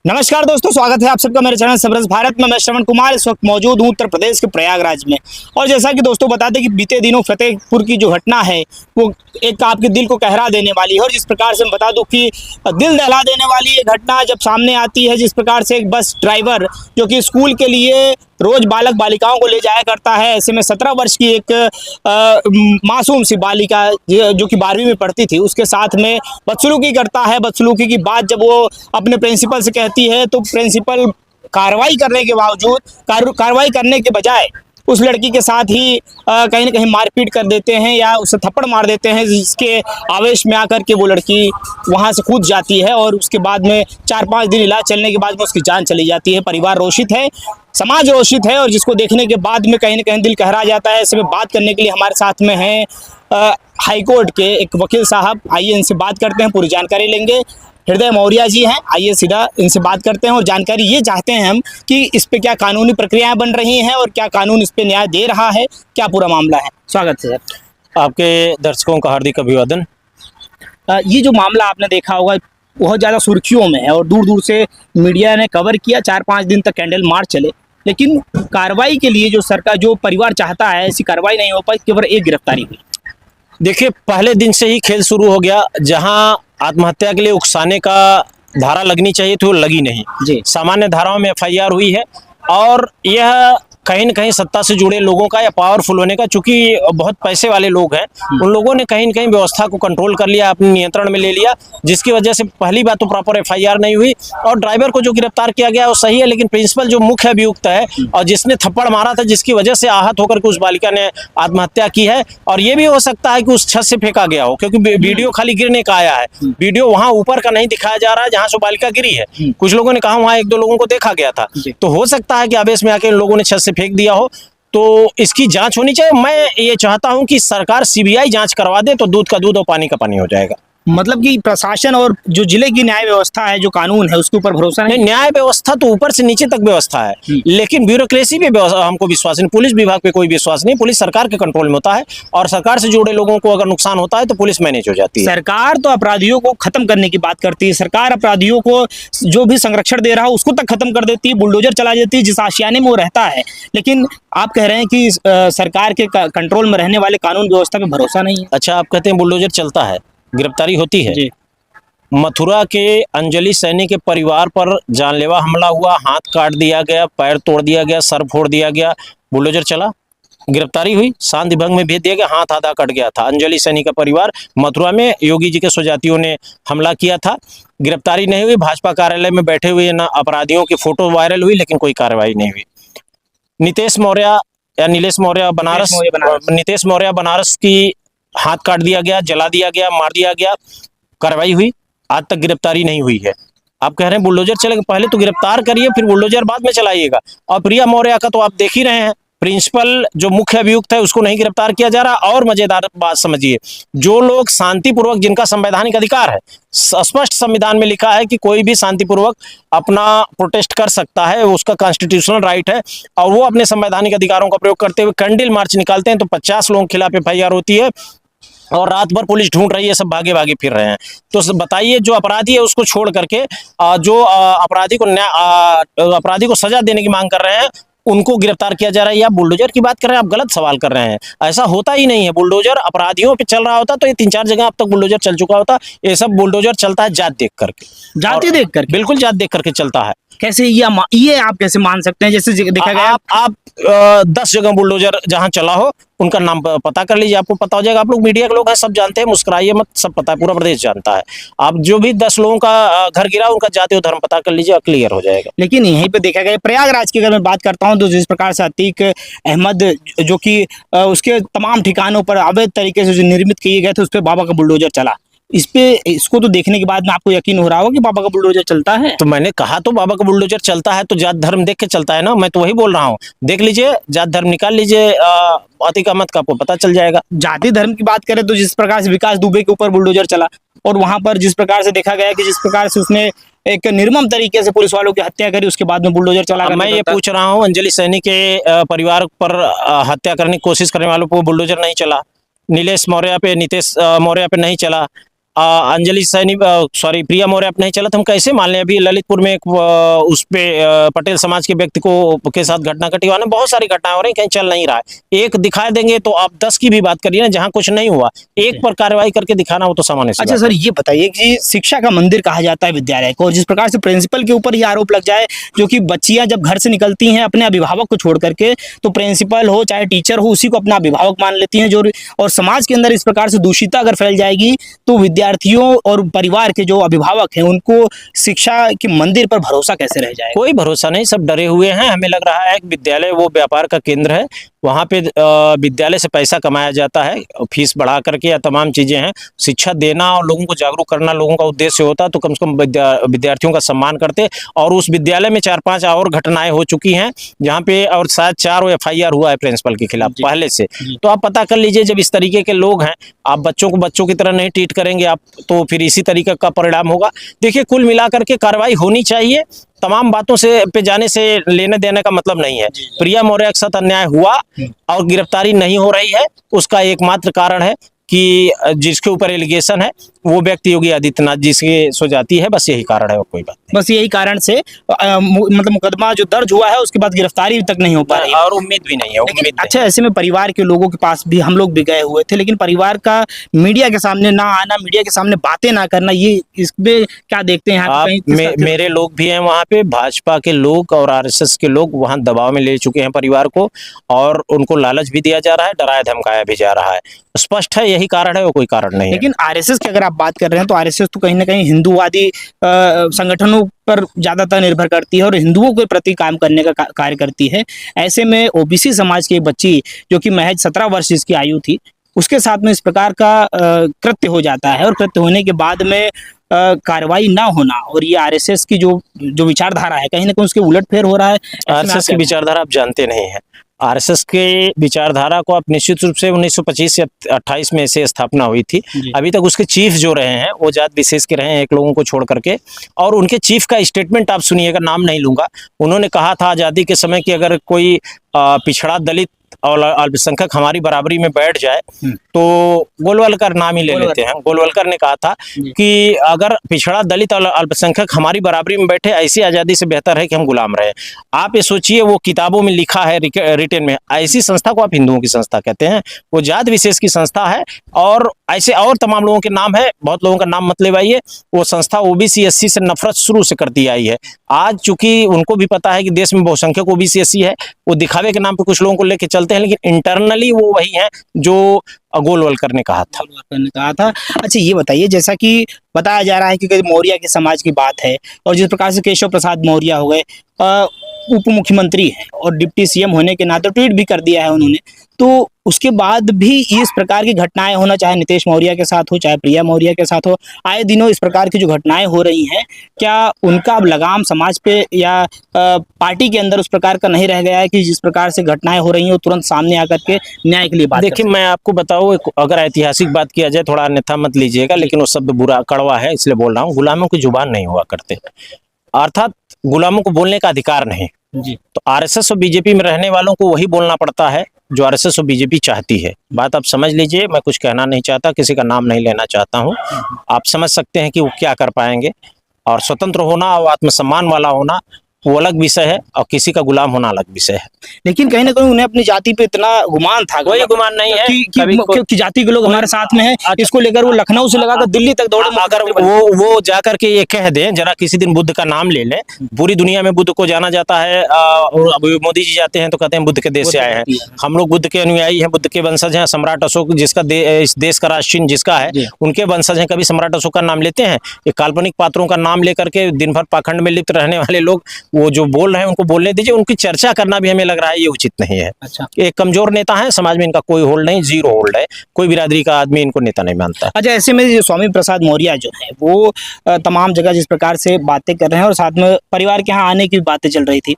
नमस्कार दोस्तों, स्वागत है आप सबका मेरे चैनल सबरस भारत में। मैं श्रवण कुमार इस वक्त मौजूद हूं उत्तर प्रदेश के प्रयागराज में। और जैसा कि दोस्तों बता दें कि बीते दिनों फतेहपुर की जो घटना है वो एक आपके दिल को कहरा देने वाली है। और जिस प्रकार से मैं बता दूं कि दिल दहला देने वाली ये घटना जब सामने आती है, जिस प्रकार से एक बस ड्राइवर जो कि स्कूल के लिए रोज बालक बालिकाओं को ले जाया करता है, ऐसे में 17 वर्ष की एक मासूम सी बालिका जो कि 12वीं में पढ़ती थी, उसके साथ में बदसलूकी करता है। बदसलूकी की बात जब वो अपने प्रिंसिपल से कहती है तो प्रिंसिपल कार्रवाई करने के बावजूद कार्रवाई करने के बजाय उस लड़की के साथ ही कहीं ना कहीं मारपीट कर देते हैं या उसे थप्पड़ मार देते हैं, जिसके आवेश में आकर के वो लड़की वहां से कूद जाती है। और उसके बाद में 4-5 दिन इलाज चलने के बाद में उसकी जान चली जाती है। परिवार रोषित है, समाज रोषित है, और जिसको देखने के बाद में कहीं ना कहीं दिल कहरा जाता है। ऐसे में बात करने के लिए हमारे साथ में हैं हाईकोर्ट के एक वकील साहब। आइए इनसे बात करते हैं, पूरी जानकारी लेंगे। हृदय मौर्य जी हैं, आइए सीधा इनसे बात करते हैं और जानकारी ये चाहते हैं हम कि इस पे क्या कानूनी प्रक्रियाएं बन रही हैं और क्या कानून इस पे न्याय दे रहा है, क्या पूरा मामला है। स्वागत है सर। आपके दर्शकों का हार्दिक अभिवादन। ये जो मामला आपने देखा होगा बहुत ज़्यादा सुर्खियों में है और दूर दूर से मीडिया ने कवर किया। 4-5 दिन तक कैंडल मार्च चले, लेकिन कार्रवाई के लिए जो सरकार जो परिवार चाहता है ऐसी कार्रवाई नहीं हो पाई, केवल एक गिरफ्तारी हुई। देखिए, पहले दिन से ही खेल शुरू हो गया। जहां आत्महत्या के लिए उकसाने का धारा लगनी चाहिए थी वो लगी नहीं जी। सामान्य धाराओं में एफआईआर हुई है और यह कहीं न कहीं सत्ता से जुड़े लोगों का या पावरफुल होने का, चूंकि बहुत पैसे वाले लोग हैं, उन लोगों ने कहीं न कहीं व्यवस्था को कंट्रोल कर लिया, अपने नियंत्रण में ले लिया, जिसकी वजह से पहली बात तो प्रॉपर एफआईआर नहीं हुई। और ड्राइवर को जो गिरफ्तार किया गया वो सही है, लेकिन प्रिंसिपल जो मुख्य अभियुक्त है और जिसने थप्पड़ मारा था, जिसकी वजह से आहत होकर के उस बालिका ने आत्महत्या की है। और ये भी हो सकता है कि उस छत से फेंका गया हो, क्योंकि वीडियो खाली गिरने का आया है, वीडियो वहां ऊपर का नहीं दिखाया जा रहा है जहां से बालिका गिरी है। कुछ लोगों ने कहा वहां 1-2 लोगों को देखा गया था, तो हो सकता है कि आवेश में आके इन लोगों ने छत से फेंक दिया हो। तो इसकी जांच होनी चाहिए। मैं ये चाहता हूं कि सरकार सीबीआई जांच करवा दे तो दूध का दूध और पानी का पानी हो जाएगा। मतलब कि प्रशासन और जो जिले की न्याय व्यवस्था है, जो कानून है, उसके ऊपर भरोसा नहीं। न्याय व्यवस्था तो ऊपर से नीचे तक व्यवस्था है, लेकिन ब्यूरोक्रेसी पे हमको विश्वास नहीं, पुलिस विभाग पे कोई विश्वास नहीं। पुलिस सरकार के कंट्रोल में होता है और सरकार से जुड़े लोगों को अगर नुकसान होता है तो पुलिस मैनेज हो जाती है। सरकार तो अपराधियों को खत्म करने की बात करती है, सरकार अपराधियों को जो भी संरक्षण दे रहा है उसको तक खत्म कर देती है, बुलडोजर चला देती है जिस आशियाने में वो रहता है। लेकिन आप कह रहे हैं कि सरकार के कंट्रोल में रहने वाले कानून व्यवस्था पे भरोसा नहीं है। अच्छा, आप कहते हैं बुलडोजर चलता है, गिरफ्तारी होती है। मथुरा के अंजलि सैनी के परिवार पर जानलेवा हमला हुआ, हाथ काट दिया गया, पैर तोड़ दिया गया, सर फोड़ दिया गया, बुलडोजर चला, गिरफ्तारी हुई, शांति भंग में भेज दिया गया, हाथ आधा कट गया था। अंजलि सैनी का परिवार मथुरा में योगी जी के स्वजातियों ने हमला किया था, गिरफ्तारी नहीं हुई। भाजपा कार्यालय में बैठे हुए ना अपराधियों की फोटो वायरल हुई, लेकिन कोई कार्रवाई नहीं हुई। नीतीश मौर्य या नीलेश मौर्य बनारस, नीतीश मौर्य बनारस की हाथ काट दिया गया, जला दिया गया, मार दिया गया, कार्रवाई हुई, आज तक गिरफ्तारी नहीं हुई है। आप कह रहे हैं बुलडोजर चलेगा, पहले तो गिरफ्तार करिए फिर बुलडोजर बाद में चलाइएगा। और प्रिया मौर्य का तो आप देख ही रहे हैं, प्रिंसिपल जो मुख्य अभियुक्त है उसको नहीं गिरफ्तार किया जा रहा। और मजेदार बात समझिए, जो लोग शांतिपूर्वक, जिनका संवैधानिक अधिकार है, स्पष्ट संविधान में लिखा है कि कोई भी शांतिपूर्वक अपना प्रोटेस्ट कर सकता है, उसका कॉन्स्टिट्यूशनल राइट है, और वो अपने संवैधानिक अधिकारों का प्रयोग करते हुए कैंडल मार्च निकालते हैं तो 50 लोगों के खिलाफ एफआईआर होती है और रात भर पुलिस ढूंढ रही है, सब भागे भागे फिर रहे हैं। तो बताइए, जो अपराधी है उसको छोड़ करके जो अपराधी को सजा देने की मांग कर रहे हैं उनको गिरफ्तार किया जा रहा है। या बुलडोजर की बात कर रहे हैं, आप गलत सवाल कर रहे हैं। ऐसा होता ही नहीं है। बुलडोजर अपराधियों पे चल रहा होता तो ये 3-4 जगह अब तक बुलडोजर चल चुका होता। ये सब बुलडोजर चलता है जात देख करके, जाति देख करके, बिल्कुल जात देख करके चलता है। कैसे ये आप कैसे मान सकते हैं? जैसे देखा गया, आप 10 जगह बुलडोजर जहां चला हो उनका नाम पता कर लीजिए, आपको पता हो जाएगा। आप लोग मीडिया के लोग हैं, सब जानते हैं, मुस्कुराइए मत, सब पता है, पूरा प्रदेश जानता है। आप जो भी 10 लोगों का घर गिरा उनका जाति और धर्म पता कर लीजिए, क्लियर हो जाएगा। लेकिन यहीं पे देखा गया प्रयागराज की अगर मैं बात करता हूं तो जिस प्रकार से अतीक अहमद जो कि उसके तमाम ठिकानों पर अवैध तरीके से जो निर्मित किए गए थे उस पर बाबा का बुलडोजर चला। इसको तो देखने के बाद में आपको यकीन हो रहा होगा कि बाबा का बुलडोजर चलता है। तो मैंने कहा तो बाबा का बुलडोजर चलता है तो जात धर्म देख के चलता है ना, मैं तो वही बोल रहा हूँ। देख लीजिए, जात धर्म निकाल लीजिए अतीक अहमद का, आपको पता चल जाएगा। जाति धर्म की बात करें तो जिस प्रकार से विकास दुबे के ऊपर बुलडोजर चला और वहां पर जिस प्रकार से देखा गया कि जिस प्रकार से उसने एक निर्मम तरीके से पुलिस वालों की हत्या करी, उसके बाद में बुलडोजर चला। मैं ये पूछ रहा हूँ, अंजलि सैनी के परिवार पर हत्या करने की कोशिश करने वालों को बुलडोजर नहीं चला, नीलेश मौर्य पे, नीतीश मौर्य पे नहीं चला, अंजलि सैनी सॉरी प्रिया मौर्य अब नहीं चला तो हम कैसे मान लें। अभी ललितपुर में एक उस पे पटेल समाज के व्यक्ति को के साथ घटना घटी, वहाँ बहुत सारी घटनाएं हो रही, कहीं चल नहीं रहा है। एक दिखा देंगे तो आप 10 की भी बात करिए ना, जहाँ कुछ नहीं हुआ एक पर कार्रवाई करके दिखाना, वो तो सामान्य सी अच्छा बात सर, ये बताइए कि शिक्षा का मंदिर कहा जाता है विद्यालय को, जिस प्रकार से प्रिंसिपल के ऊपर ये आरोप लग जाए, जो कि बच्चियां जब घर से निकलती हैं अपने अभिभावक को छोड़ करके, तो प्रिंसिपल हो चाहे टीचर हो उसी को अपना अभिभावक मान लेती हैं, जो और समाज के अंदर इस प्रकार से दूषिता अगर फैल जाएगी तो विद्यार्थियों और परिवार के जो अभिभावक हैं उनको शिक्षा के मंदिर पर भरोसा कैसे रह जाएगा? कोई भरोसा नहीं, सब डरे हुए हैं। हमें लग रहा है कि विद्यालय वो व्यापार का केंद्र है, वहाँ पे विद्यालय से पैसा कमाया जाता है, फीस बढ़ा करके या तमाम चीज़ें हैं। शिक्षा देना और लोगों को जागरूक करना लोगों का उद्देश्य होता तो कम से कम विद्यार्थियों का सम्मान करते। और उस विद्यालय में 4-5 और घटनाएं हो चुकी हैं जहाँ पे, और शायद 4 FIR हुआ है प्रिंसिपल के खिलाफ पहले से। तो आप पता कर लीजिए, जब इस तरीके के लोग हैं, आप बच्चों को बच्चों की तरह नहीं ट्रीट करेंगे आप, तो फिर इसी तरीके का परिणाम होगा। देखिए, कुल मिलाकर के कार्रवाई होनी चाहिए, तमाम बातों से पे जाने से लेने देने का मतलब नहीं है। प्रिया मौर्य के साथ अन्याय हुआ और गिरफ्तारी नहीं हो रही है, उसका एकमात्र कारण है कि जिसके ऊपर एलिगेशन है वो व्यक्ति योगी आदित्यनाथ जी से सो जाती है, बस यही कारण है और कोई बात नहीं। बस यही कारण से मतलब मुकदमा जो दर्ज हुआ है उसके बाद गिरफ्तारी तक नहीं हो पा रही है और उम्मीद भी नहीं है, उम्मीद नहीं। अच्छा, ऐसे में परिवार के लोगों के पास भी हम लोग भी गए हुए थे, लेकिन परिवार का मीडिया के सामने ना आना, मीडिया के सामने बातें ना करना, ये इसमें क्या देखते हैं यहाँ पे? मेरे लोग भी हैं वहाँ पे, भाजपा के लोग और RSS के लोग वहाँ दबाव में ले चुके हैं परिवार को, और उनको लालच भी दिया जा रहा है, डराया धमकाया भी जा रहा है। स्पष्ट है यही कारण है, वो कोई कारण नहीं है। लेकिन RSS की अगर आप बात कर रहे हैं तो RSS तो कहीं ना कहीं हिंदूवादी संगठनों पर ज्यादातर निर्भर करती है और हिंदुओं के प्रति काम करने का कार्य करती है। ऐसे में OBC समाज की एक बच्ची जो कि महज 17 वर्ष इसकी आयु थी, उसके साथ में इस प्रकार का कृत्य हो जाता है, और कृत्य होने के बाद में कार्रवाई ना होना, और ये RSS की जो विचारधारा है कहीं ना कहीं उसके उलटफेर हो रहा है। RSS की विचारधारा आप जानते नहीं है। RSS के विचारधारा को आप निश्चित रूप से 1925 या 28 में से स्थापना हुई थी। अभी तक उसके चीफ जो रहे हैं वो जात विशेष के रहे हैं, एक लोगों को छोड़ करके। और उनके चीफ का स्टेटमेंट आप सुनिएगा, नाम नहीं लूंगा। उन्होंने कहा था आज़ादी के समय कि अगर कोई पिछड़ा दलित और अल्पसंख्यक हमारी बराबरी में बैठ जाए तो गोलवलकर नाम ही ले लेते हैं। गोलवलकर ने कहा था कि अगर पिछड़ा दलित और अल्पसंख्यक हमारी बराबरी में बैठे, ऐसी आज़ादी से बेहतर है कि हम गुलाम रहे। आप ये सोचिए, वो किताबों में लिखा है, रिटन में। ऐसी संस्था को आप हिंदुओं की संस्था कहते हैं? वो जात विशेष की संस्था है। और ऐसे और तमाम लोगों के नाम है, बहुत लोगों का नाम मत लेवाइए। वो संस्था OBC SC से नफरत शुरू से करती आई है। आज चूंकि उनको भी पता है कि देश में बहुसंख्यक OBC SC है, वो दिखावे के नाम पे कुछ लोगों को लेके चलते हैं, लेकिन इंटरनली वो वही है जो गोलवलकर ने कहा था। अच्छा, ये बताइए, जैसा कि बताया जा रहा है कि मौर्य के समाज की बात है, और जिस प्रकार से केशव प्रसाद मौर्य हो गए उप मुख्यमंत्री हैं और डिप्टी CM होने के नाते ट्वीट भी कर दिया है उन्होंने, तो उसके बाद भी इस प्रकार की घटनाएं होना, चाहे नीतीश मौर्य के साथ हो चाहे प्रिया मौर्य के साथ हो, आए दिनों इस प्रकार की जो घटनाएं हो रही हैं, क्या उनका अब लगाम समाज पे या पार्टी के अंदर उस प्रकार का नहीं रह गया है कि जिस प्रकार से घटनाएं हो रही हैं वो तुरंत सामने आकर के न्याय के लिए बात? देखिए, मैं आपको बताऊं, अगर ऐतिहासिक बात किया जाए, थोड़ा अन्यथा मत लीजिएगा, लेकिन वो शब्द बुरा कड़वा है इसलिए बोल रहा हूँ। गुलामों की जुबान नहीं हुआ करते, अर्थात गुलामों को बोलने का अधिकार नहीं जी। तो RSS और BJP में रहने वालों को वही बोलना पड़ता है जो RSS और BJP चाहती है। बात आप समझ लीजिए, मैं कुछ कहना नहीं चाहता, किसी का नाम नहीं लेना चाहता हूँ। आप समझ सकते हैं कि वो क्या कर पाएंगे। और स्वतंत्र होना और आत्मसम्मान वाला होना वो अलग विषय है, और किसी का गुलाम होना अलग विषय है। लेकिन कहीं ना कहीं उन्हें अपनी जाति पे इतना गुमान था, कोई गुमान नहीं है कि जाति के लोग हमारे साथ में हैं, इसको लेकर वो लखनऊ से लगाकर दिल्ली तक दौड़े। अगर वो जाकर के ये कह दें, जरा किसी दिन बुद्ध का नाम ले लें, पूरी दुनिया में बुद्ध को जाना जाता है, और अभी मोदी जी जाते हैं तो कहते हैं बुद्ध के देश से आए हैं। हम लोग बुद्ध के अनुयायी हैं, बुद्ध के वंशज हैं। सम्राट अशोक जिसका इस देश का राष्ट्र चिन्ह जिसका है, उनके वंशज हैं। कभी सम्राट अशोक का नाम लेते हैं? ये काल्पनिक पात्रों का नाम लेकर के दिन भर पाखंड में लिप्त रहने वाले लोग, वो जो बोल रहे हैं उनको बोलने दीजिए। उनकी चर्चा करना भी हमें लग रहा है ये उचित नहीं है। अच्छा, एक कमजोर नेता है, समाज में इनका कोई होल्ड नहीं, जीरो होल्ड है। कोई बिरादरी का आदमी इनको नेता नहीं मानता। अच्छा, ऐसे में जो स्वामी प्रसाद मौर्य जो है वो तमाम जगह जिस प्रकार से बातें कर रहे हैं और साथ में परिवार के यहाँ आने की बातें चल रही थी,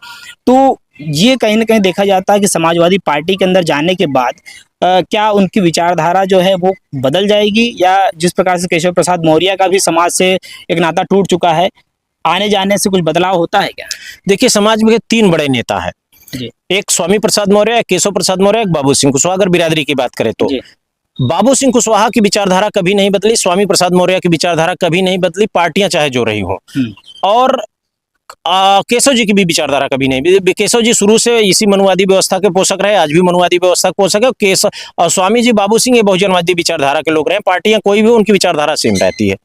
तो ये कहीं ना कहीं देखा जाता है कि समाजवादी पार्टी के अंदर जाने के बाद क्या उनकी विचारधारा जो है वो बदल जाएगी, या जिस प्रकार से केशव प्रसाद मौर्य का भी समाज से एक नाता टूट चुका है, आने जाने से कुछ बदलाव होता है क्या? देखिए, समाज में 3 बड़े नेता हैं। एक स्वामी प्रसाद मौर्य, एक केशव प्रसाद मौर्य, एक बाबू सिंह कुशवाहा, अगर बिरादरी की बात करें तो। बाबू सिंह कुशवाहा की विचारधारा कभी नहीं बदली, स्वामी प्रसाद मौर्य की विचारधारा कभी नहीं बदली, पार्टियां चाहे जो रही हो। और केशव जी की भी विचारधारा कभी नहीं बदली। केशव जी शुरू से इसी मनुवादी व्यवस्था के पोषक रहे, आज भी मनुवादी व्यवस्था के पोषक है। केशव और स्वामी जी बाबू सिंह ये बहुजनवादी विचारधारा के लोग रहे। पार्टियां कोई भी हो, उनकी विचारधारा सेम रहती है।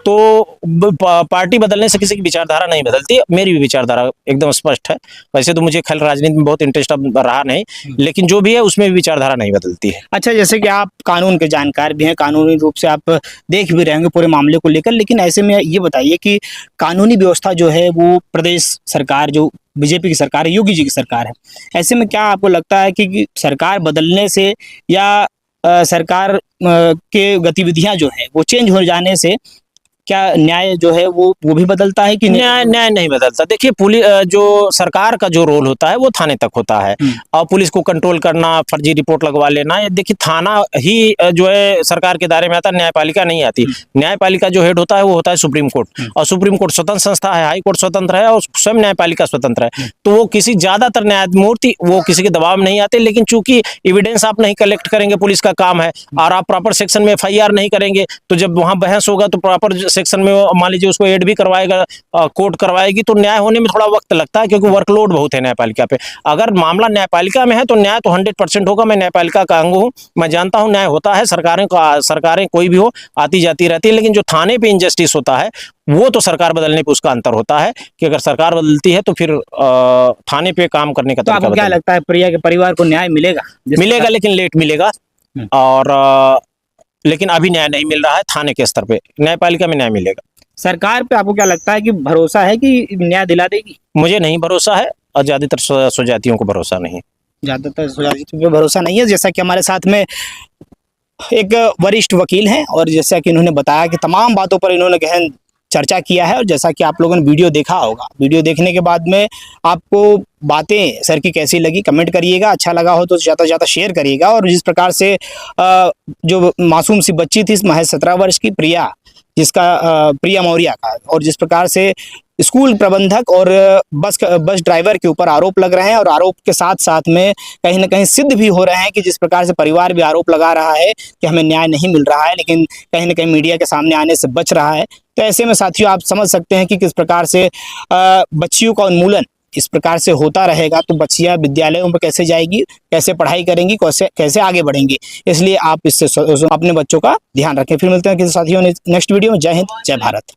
तो पार्टी बदलने से किसी की विचारधारा नहीं बदलती। मेरी भी विचारधारा एकदम स्पष्ट है। वैसे तो मुझे खैर राजनीति में बहुत इंटरेस्ट अब रहा नहीं, लेकिन जो भी है उसमें भी विचारधारा नहीं बदलती है। अच्छा, जैसे कि आप कानून के जानकार भी हैं, कानूनी रूप से आप देख भी रहेंगे पूरे मामले को लेकर, लेकिन ऐसे में ये बताइए कि कानूनी व्यवस्था जो है वो प्रदेश सरकार जो बीजेपी की सरकार है, योगी जी की सरकार है, ऐसे में क्या आपको लगता है कि सरकार बदलने से या सरकार के गतिविधियां जो है वो चेंज हो जाने से क्या न्याय जो है वो भी बदलता है कि न्याय नहीं बदलता। देखिए, पुलिस जो सरकार का जो रोल होता है वो थाने तक होता है, और पुलिस को कंट्रोल करना, फर्जी रिपोर्ट लगवा लेना, ये देखिए थाना ही जो है सरकार के दायरे में आता है, न्यायपालिका नहीं आती। न्यायपालिका जो हेड होता है वो होता है सुप्रीम कोर्ट, और सुप्रीम कोर्ट स्वतंत्र संस्था है, हाई कोर्ट स्वतंत्र है और स्वयं न्यायपालिका स्वतंत्र है। तो वो किसी ज्यादातर न्यायमूर्ति वो किसी के दबाव में नहीं आते, लेकिन चूंकि एविडेंस आप नहीं कलेक्ट करेंगे, पुलिस का काम है, और आप प्रॉपर सेक्शन में FIR नहीं करेंगे, तो जब वहां बहस होगा तो प्रॉपर सेक्शन में मान लीजिए उसको एड भी करवाएगा, कोर्ट करवाएगी, तो न्याय होने में थोड़ा वक्त लगता है, क्योंकि वर्कलोड बहुत है न्यायपालिका पे। अगर मामला न्यायपालिका में है तो न्याय तो 100% होगा। मैं न्यायपालिका का अंग हूं, मैं जानता हूं न्याय होता है। सरकारें कोई भी हो आती जाती रहती है, लेकिन जो थाने पे इनजस्टिस होता है वो तो सरकार बदलने पे उसका अंतर होता है कि अगर सरकार बदलती है तो फिर थाने पे काम करने का तो आपको क्या लगता है प्रिया के परिवार को न्याय मिलेगा? मिलेगा, लेकिन लेट मिलेगा। और लेकिन अभी न्याय नहीं मिल रहा है थाने के स्तर पे, न्यायपालिका में न्याय मिलेगा। सरकार पे आपको क्या लगता है कि भरोसा है कि न्याय दिला देगी? मुझे नहीं भरोसा है, और ज्यादातर स्वजातियों को भरोसा नहीं है। ज्यादातर स्वजातियों पे भरोसा नहीं है। जैसा कि हमारे साथ में एक वरिष्ठ वकील हैं, और जैसा कि इन्होंने बताया कि तमाम बातों पर इन्होंने गहन चर्चा किया है, और जैसा कि आप लोगों ने वीडियो देखा होगा, वीडियो देखने के बाद में आपको बातें सर की कैसी लगी कमेंट करिएगा। अच्छा लगा हो तो ज़्यादा से ज़्यादा शेयर करिएगा। और जिस प्रकार से जो मासूम सी बच्ची थी, महज 17 वर्ष की प्रिया, प्रिया मौर्य का, और जिस प्रकार से स्कूल प्रबंधक और बस ड्राइवर के ऊपर आरोप लग रहे हैं, और आरोप के साथ साथ में कहीं ना कहीं सिद्ध भी हो रहे हैं कि जिस प्रकार से परिवार भी आरोप लगा रहा है कि हमें न्याय नहीं मिल रहा है, लेकिन कहीं ना कहीं मीडिया के सामने आने से बच रहा है। तो ऐसे में साथियों आप समझ सकते हैं कि किस प्रकार से बच्चियों का उन्मूलन इस प्रकार से होता रहेगा तो बच्चियां विद्यालयों में कैसे जाएगी, कैसे पढ़ाई करेंगी, कैसे आगे बढ़ेंगी। इसलिए आप इससे अपने बच्चों का ध्यान रखें। फिर मिलते हैं किसी साथियों ने नेक्स्ट वीडियो में। जय हिंद, जय भारत।